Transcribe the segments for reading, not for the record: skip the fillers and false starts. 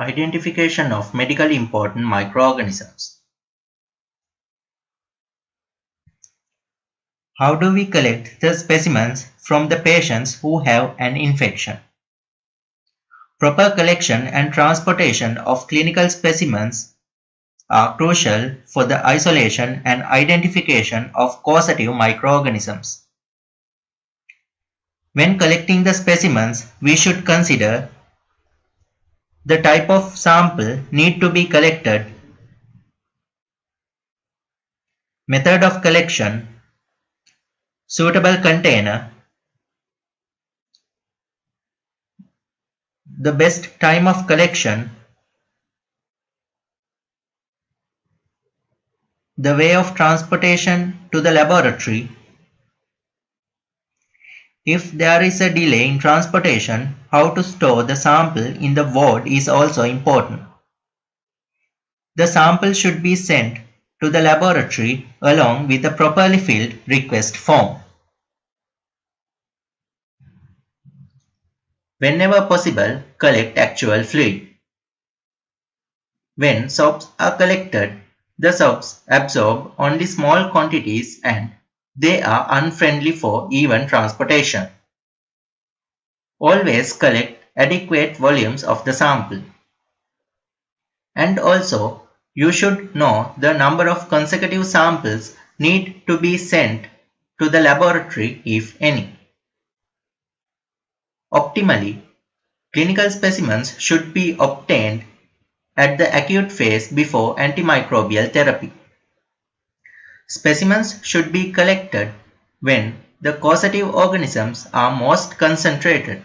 Identification of medically important microorganisms. How do we collect the specimens from the patients who have an infection? Proper collection and transportation of clinical specimens are crucial for the isolation and identification of causative microorganisms. When collecting the specimens, we should consider the type of sample need to be collected, method of collection, suitable container, the best time of collection, the way of transportation to the laboratory. If there is a delay in transportation, how to store the sample in the ward is also important. The sample should be sent to the laboratory along with a properly filled request form. Whenever possible, collect actual fluid. When swabs are collected, the swabs absorb only small quantities and they are unfriendly for even transportation. Always collect adequate volumes of the sample. And also, you should know the number of consecutive samples need to be sent to the laboratory if any. Optimally, clinical specimens should be obtained at the acute phase before antimicrobial therapy. Specimens should be collected when the causative organisms are most concentrated.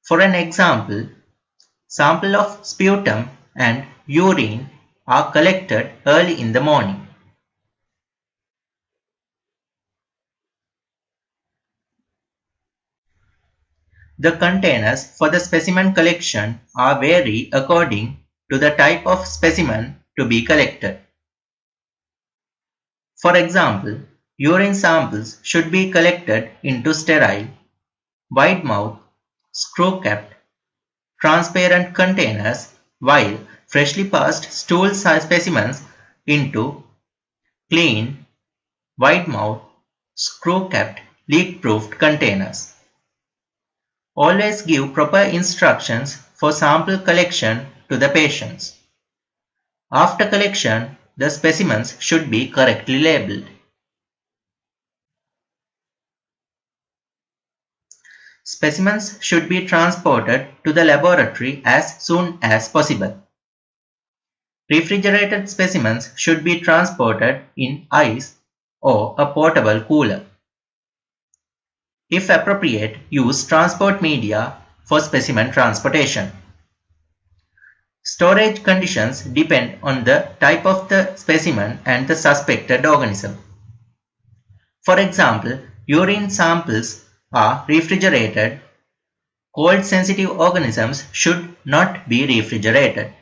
For an example, sample of sputum and urine are collected early in the morning. The containers for the specimen collection are vary according to the type of specimen to be collected. For example, urine samples should be collected into sterile, wide-mouth, screw-capped, transparent containers, while freshly passed stool specimens into clean, wide-mouth, screw-capped, leak-proofed containers. Always give proper instructions for sample collection to the patients. After collection, the specimens should be correctly labeled. Specimens should be transported to the laboratory as soon as possible. Refrigerated specimens should be transported in ice or a portable cooler. If appropriate, use transport media for specimen transportation. Storage conditions depend on the type of the specimen and the suspected organism. For example, urine samples are refrigerated. Cold sensitive organisms should not be refrigerated.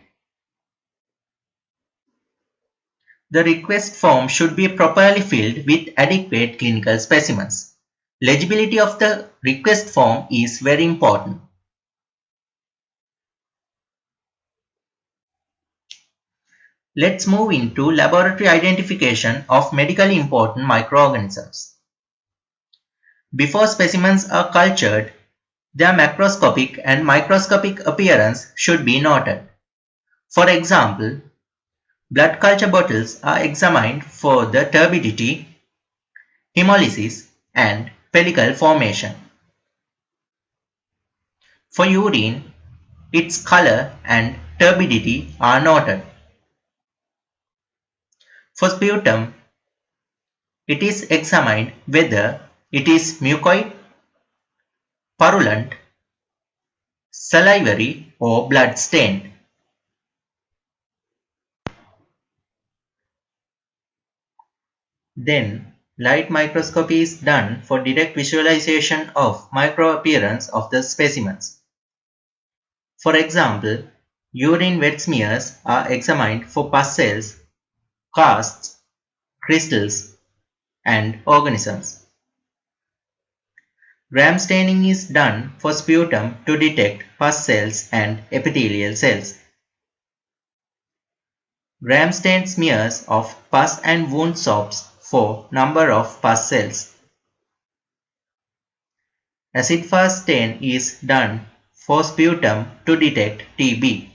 The request form should be properly filled with adequate clinical specimens. Legibility of the request form is very important. Let's move into laboratory identification of medically important microorganisms. Before specimens are cultured, their macroscopic and microscopic appearance should be noted. For example, blood culture bottles are examined for the turbidity, hemolysis, and pellicle formation. For urine, its color and turbidity are noted. For sputum, it is examined whether it is mucoid, purulent, salivary, or blood stained. Then, light microscopy is done for direct visualization of microappearance of the specimens. For example, urine wet smears are examined for pus cells, casts, crystals, and organisms. Gram staining is done for sputum to detect pus cells and epithelial cells. Gram stain smears of pus and wound swabs for number of pus cells. Acid-fast stain is done for sputum to detect TB.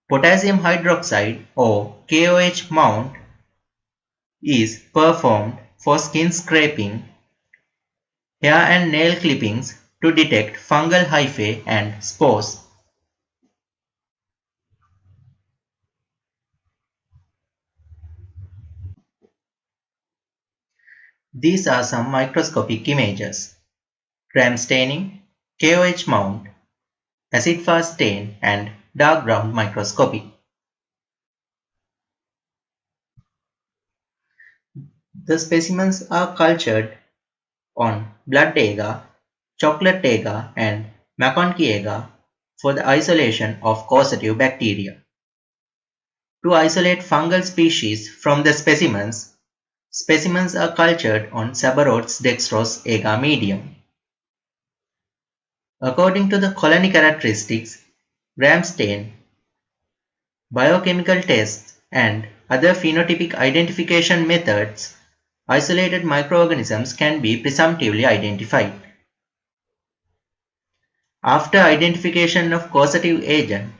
Potassium hydroxide or KOH mount is performed for skin scraping, hair and nail clippings to detect fungal hyphae and spores. These are some microscopic images: gram staining, KOH mount, acid-fast stain and dark ground microscopy. The specimens are cultured on blood agar, chocolate agar and McConkey agar for the isolation of causative bacteria. To isolate fungal species from the specimens, specimens are cultured on Sabarots dextrose agar medium. According to the colony characteristics, gram stain, biochemical tests and other phenotypic identification methods, isolated microorganisms can be presumptively identified. After identification of causative agent,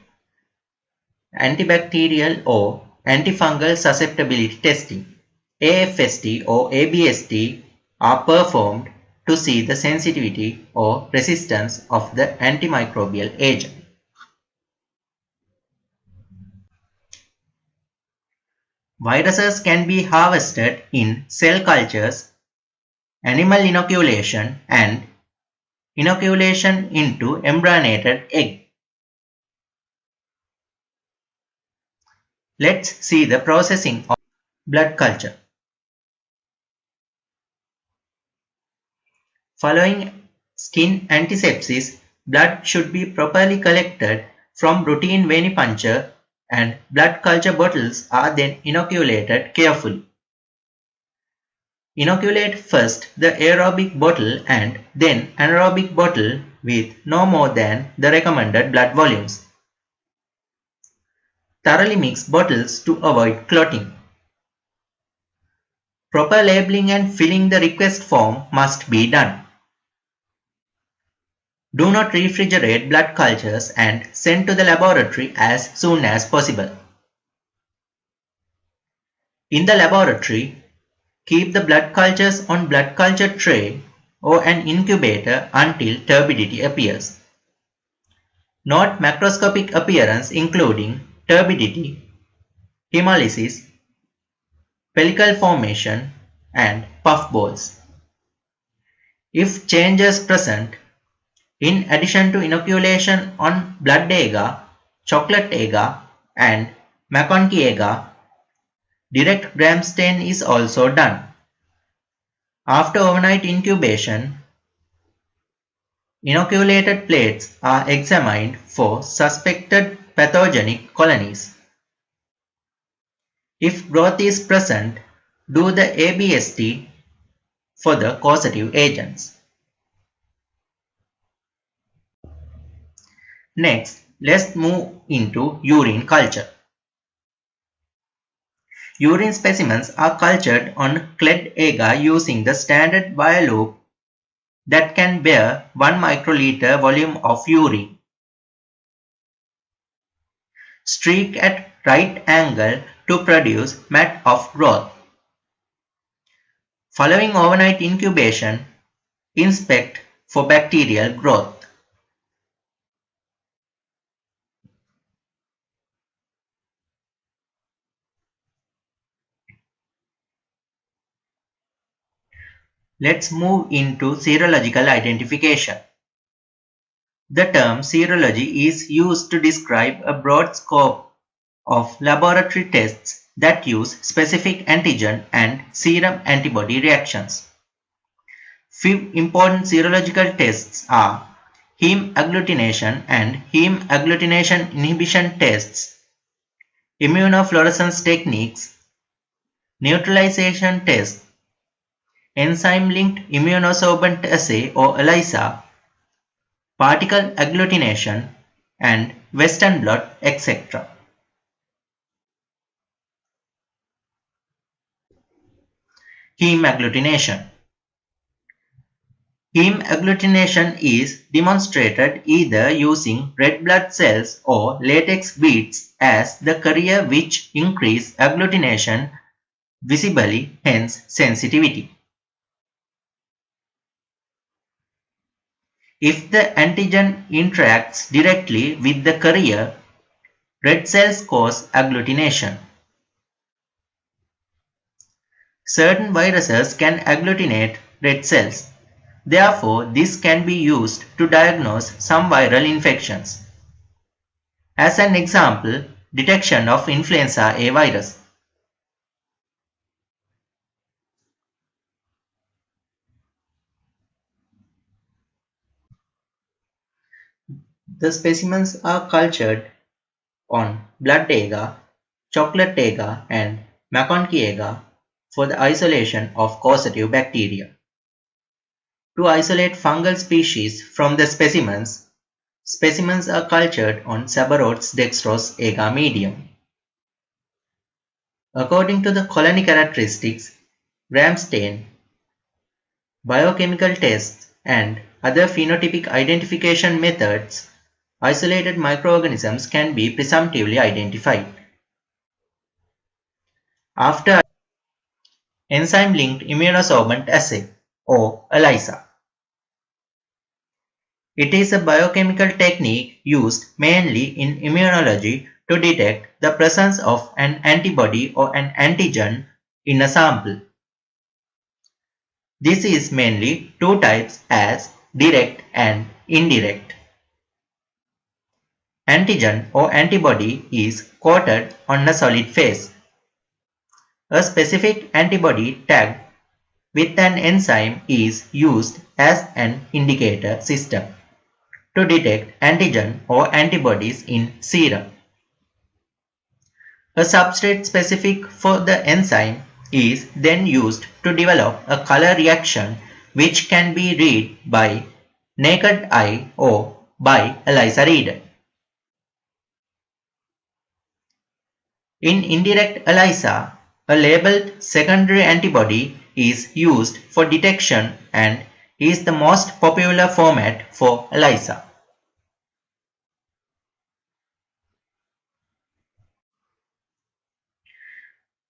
antibacterial or antifungal susceptibility testing, AFST or ABST, are performed to see the sensitivity or resistance of the antimicrobial agent. Viruses can be harvested in cell cultures, animal inoculation and inoculation into embryonated egg. Let's see the processing of blood culture. Following skin antisepsis, blood should be properly collected from routine venipuncture and blood culture bottles are then inoculated carefully. Inoculate first the aerobic bottle and then anaerobic bottle with no more than the recommended blood volumes. Thoroughly mix bottles to avoid clotting. Proper labeling and filling the request form must be done. Do not refrigerate blood cultures and send to the laboratory as soon as possible. In the laboratory, keep the blood cultures on blood culture tray or an incubator until turbidity appears. Note macroscopic appearance including turbidity, hemolysis, pellicle formation and puffballs. If changes present, in addition to inoculation on blood agar, chocolate agar and McConkey agar, direct gram stain is also done. After overnight incubation, inoculated plates are examined for suspected pathogenic colonies. If growth is present, do the ABST for the causative agents. Next, let's move into urine culture. Urine specimens are cultured on clad agar using the standard wire loop that can bear 1 microliter volume of urine. Streak at right angle to produce mat of growth. Following overnight incubation, inspect for bacterial growth. Let's move into serological identification. The term serology is used to describe a broad scope of laboratory tests that use specific antigen and serum antibody reactions. Few important serological tests are heme agglutination and heme agglutination inhibition tests, immunofluorescence techniques, neutralization tests, enzyme-linked immunosorbent assay or ELISA, particle agglutination, and Western blot, etc. Heme agglutination. Heme agglutination is demonstrated either using red blood cells or latex beads as the carrier, which increase agglutination visibly, hence sensitivity. If the antigen interacts directly with the carrier, red cells cause agglutination. Certain viruses can agglutinate red cells. Therefore, this can be used to diagnose some viral infections. As an example, detection of influenza A virus. The specimens are cultured on blood agar, chocolate agar, and McConkey agar for the isolation of causative bacteria. To isolate fungal species from the specimens, specimens are cultured on Sabarots dextrose agar medium. According to the colony characteristics, gram stain, biochemical tests, and other phenotypic identification methods, isolated microorganisms can be presumptively identified. After enzyme-linked immunosorbent assay or ELISA. It is a biochemical technique used mainly in immunology to detect the presence of an antibody or an antigen in a sample. This is mainly two types as direct and indirect. Antigen or antibody is coated on a solid phase. A specific antibody tagged with an enzyme is used as an indicator system to detect antigen or antibodies in serum. A substrate specific for the enzyme is then used to develop a color reaction which can be read by naked eye or by ELISA reader. In indirect ELISA, a labeled secondary antibody is used for detection and is the most popular format for ELISA.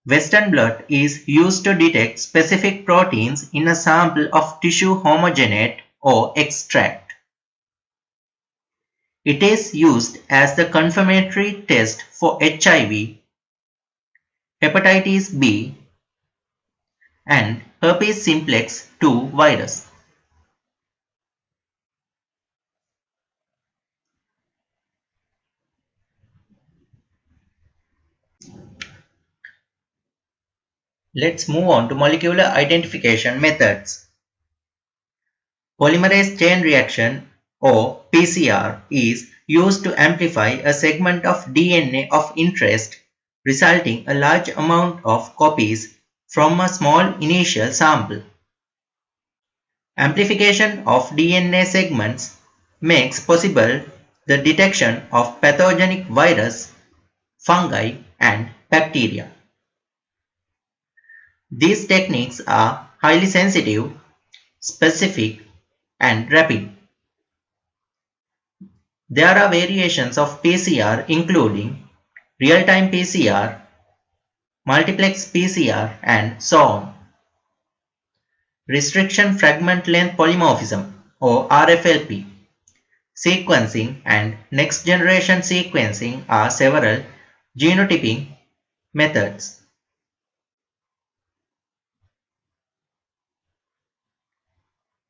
Western blot is used to detect specific proteins in a sample of tissue homogenate or extract. It is used as the confirmatory test for HIV, hepatitis B, and herpes simplex 2 virus. Let's move on to molecular identification methods. Polymerase chain reaction or PCR is used to amplify a segment of DNA of interest, resulting a large amount of copies from a small initial sample. Amplification of DNA segments makes possible the detection of pathogenic virus, fungi, and bacteria. These techniques are highly sensitive, specific, and rapid. There are variations of PCR including real-time PCR, multiplex PCR, and so on. Restriction fragment length polymorphism or RFLP, sequencing, and next-generation sequencing are several genotyping methods.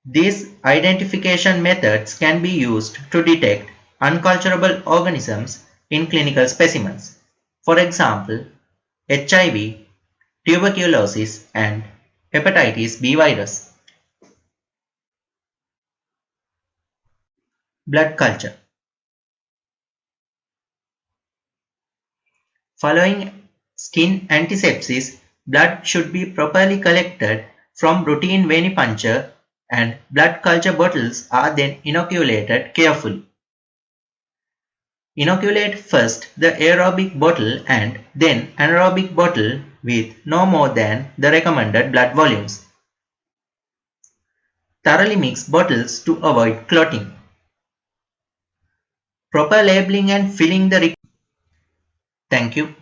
These identification methods can be used to detect unculturable organisms in clinical specimens. For example, HIV, tuberculosis, and hepatitis B virus. Blood culture. Following skin antisepsis, blood should be properly collected from routine venipuncture and blood culture bottles are then inoculated carefully. Inoculate first the aerobic bottle and then anaerobic bottle with no more than the recommended blood volumes. Thoroughly mix bottles to avoid clotting. Proper labeling and filling the Thank you.